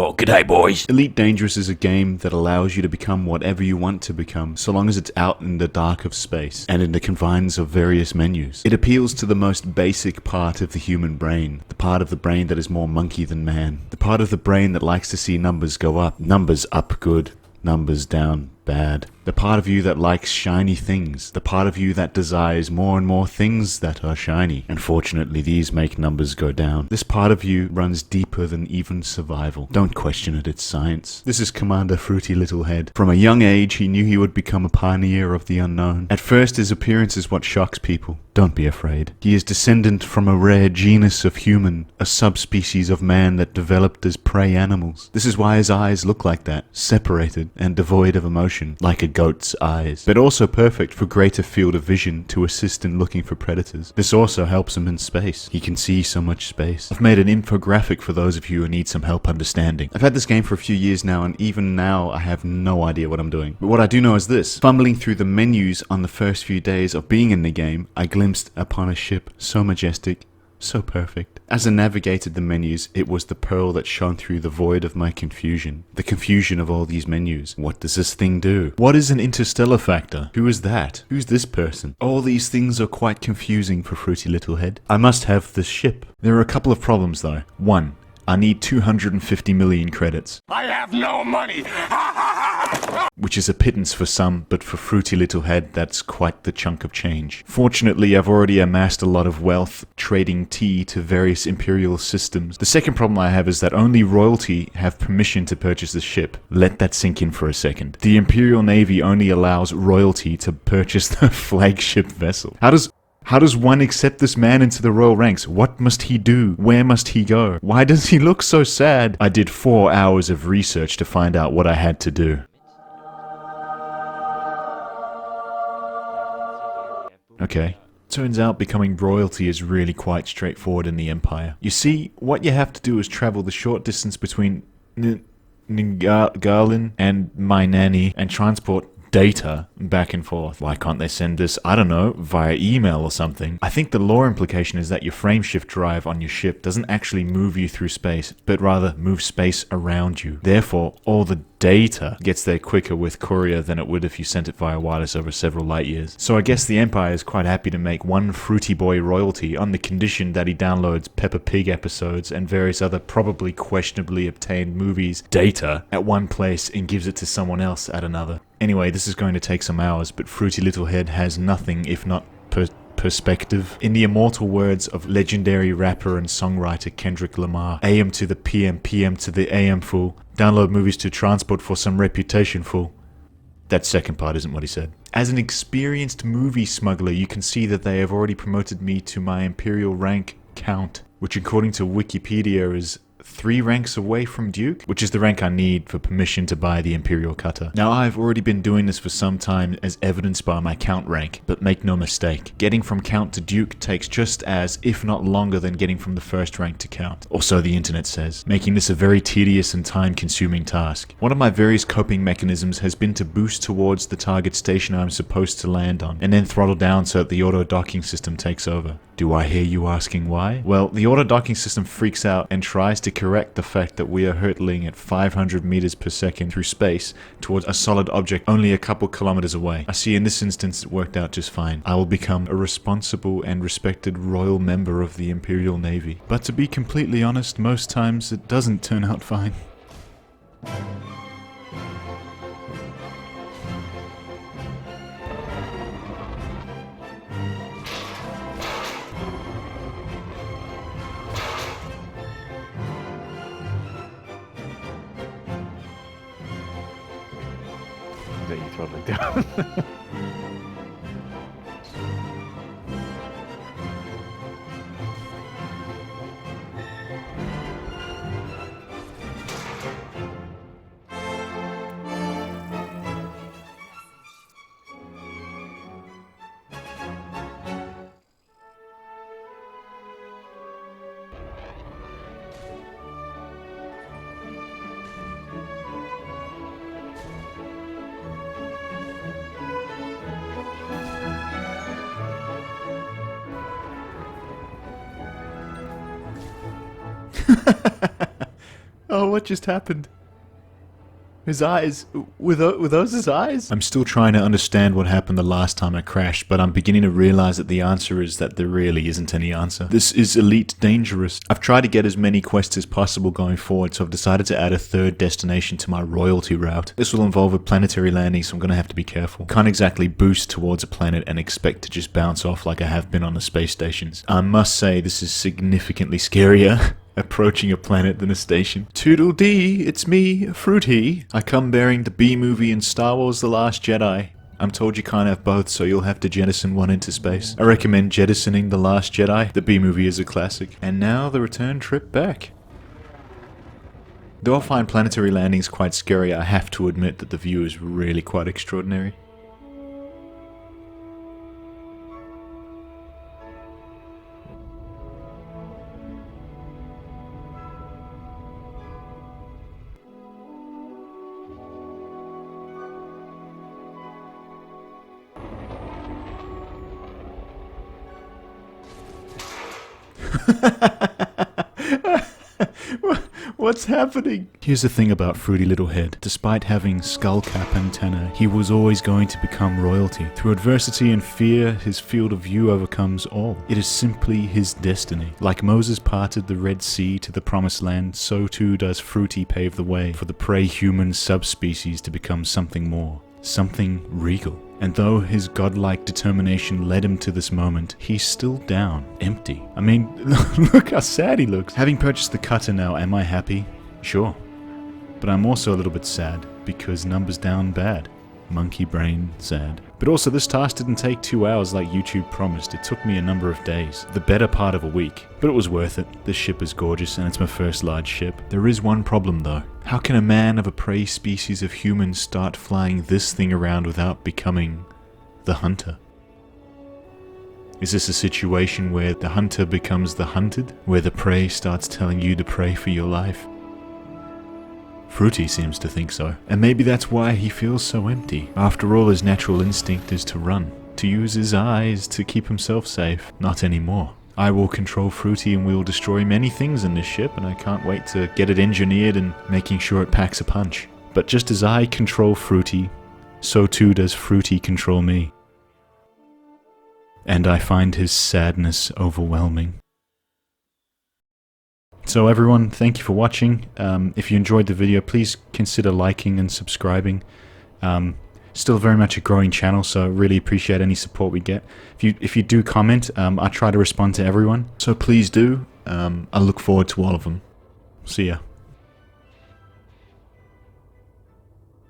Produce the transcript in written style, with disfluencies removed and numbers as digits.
Oh, g'day boys. Elite Dangerous is a game that allows you to become whatever you want to become, so long as it's out in the dark of space, and in the confines of various menus. It appeals to the most basic part of the human brain, the part of the brain that is more monkey than man, the part of the brain that likes to see numbers go up. Numbers up good, numbers down bad. The part of you that likes shiny things. The part of you that desires more and more things that are shiny. Unfortunately, these make numbers go down. This part of you runs deeper than even survival. Don't question it, it's science. This is Commander Fruity Little Head. From a young age, he knew he would become a pioneer of the unknown. At first, his appearance is what shocks people. Don't be afraid. He is descendant from a rare genus of human, a subspecies of man that developed as prey animals. This is why his eyes look like that, separated and devoid of emotion, like a goat's eyes, but also perfect for greater field of vision to assist in looking for predators. This also helps him in space. He can see so much space. I've made an infographic for those of you who need some help understanding. I've had this game for a few years now, and even now I have no idea what I'm doing. But what I do know is this. Fumbling through the menus on the first few days of being in the game, I glimpsed upon a ship so majestic, so perfect. As I navigated the menus, it was the pearl that shone through the void of my confusion. The confusion of all these menus. What does this thing do? What is an interstellar factor? Who is that? Who's this person? All these things are quite confusing for Fruity Little Head. I must have this ship. There are a couple of problems though. One, I need 250 million credits. I have no money! Which is a pittance for some, but for Fruity Little Head, that's quite the chunk of change. Fortunately, I've already amassed a lot of wealth, trading tea to various imperial systems. The second problem I have is that only royalty have permission to purchase the ship. Let that sink in for a second. The Imperial Navy only allows royalty to purchase the flagship vessel. How does one accept this man into the royal ranks? What must he do? Where must he go? Why does he look so sad? I did 4 hours of research to find out what I had to do. Okay. Turns out becoming royalty is really quite straightforward in the Empire. You see, what you have to do is travel the short distance between Garlin and Mainani and transport data back and forth. Why can't they send this, I don't know, via email or something? I think the lore implication is that your frameshift drive on your ship doesn't actually move you through space, but rather move space around you. Therefore, all the data gets there quicker with courier than it would if you sent it via wireless over several light years. So I guess the Empire is quite happy to make one Fruity Boy royalty on the condition that he downloads Peppa Pig episodes and various other probably questionably obtained movies data at one place and gives it to someone else at another. Anyway, this is going to take some hours, but Fruity Little Head has nothing if not perspective. In the immortal words of legendary rapper and songwriter Kendrick Lamar, AM to the PM, PM to the AM fool. Download movies to transport for some reputation fool. That second part isn't what he said. As an experienced movie smuggler, you can see that they have already promoted me to my imperial rank count, which according to Wikipedia is 3 ranks away from Duke, which is the rank I need for permission to buy the Imperial Cutter. Now, I've already been doing this for some time as evidenced by my Count rank, but make no mistake, getting from Count to Duke takes just as, if not longer than getting from the first rank to Count, or so the internet says, making this a very tedious and time-consuming task. One of my various coping mechanisms has been to boost towards the target station I'm supposed to land on, and then throttle down so that the auto-docking system takes over. Do I hear you asking why? Well, the auto-docking system freaks out and tries to correct the fact that we are hurtling at 500 meters per second through space towards a solid object only a couple kilometers away. I see in this instance it worked out just fine. I will become a responsible and respected royal member of the Imperial Navy. But to be completely honest, most times it doesn't turn out fine. That you throttling down. What just happened? His eyes, were those his eyes? I'm still trying to understand what happened the last time I crashed, but I'm beginning to realize that the answer is that there really isn't any answer. This is Elite Dangerous. I've tried to get as many quests as possible going forward, so I've decided to add a third destination to my royalty route. This will involve a planetary landing, so I'm gonna have to be careful. Can't exactly boost towards a planet and expect to just bounce off like I have been on the space stations. I must say this is significantly scarier approaching a planet than a station. Toodle-dee, it's me, Fruity. I come bearing the B-movie and Star Wars The Last Jedi. I'm told you can't have both, so you'll have to jettison one into space. I recommend jettisoning The Last Jedi. The B-movie is a classic. And now the return trip back. Though I find planetary landings quite scary, I have to admit that the view is really quite extraordinary. What's happening? Here's the thing about Fruity Little Head. Despite having skull cap antenna, he was always going to become royalty. Through adversity and fear, his field of view overcomes all. It is simply his destiny. Like Moses parted the Red Sea to the Promised Land, so too does Fruity pave the way for the prey-human subspecies to become something more. Something regal. And though his godlike determination led him to this moment, he's still down, empty. I mean, look how sad he looks. Having purchased the cutter now, am I happy? Sure. But I'm also a little bit sad, because numbers down bad. Monkey brain sad. But also this task didn't take 2 hours like YouTube promised. It took me a number of days. The better part of a week. But it was worth it. This ship is gorgeous and it's my first large ship. There is one problem though. How can a man of a prey species of humans start flying this thing around without becoming the hunter? Is this a situation where the hunter becomes the hunted? Where the prey starts telling you to pray for your life? Fruity seems to think so. And maybe that's why he feels so empty. After all, his natural instinct is to run. To use his eyes to keep himself safe. Not anymore. I will control Fruity and we will destroy many things in this ship, and I can't wait to get it engineered and making sure it packs a punch. But just as I control Fruity, so too does Fruity control me. And I find his sadness overwhelming. So everyone, thank you for watching. If you enjoyed the video, please consider liking and subscribing. Still very much a growing channel, so really appreciate any support we get. If you do comment, I try to respond to everyone, so please do. I look forward to all of them. See ya.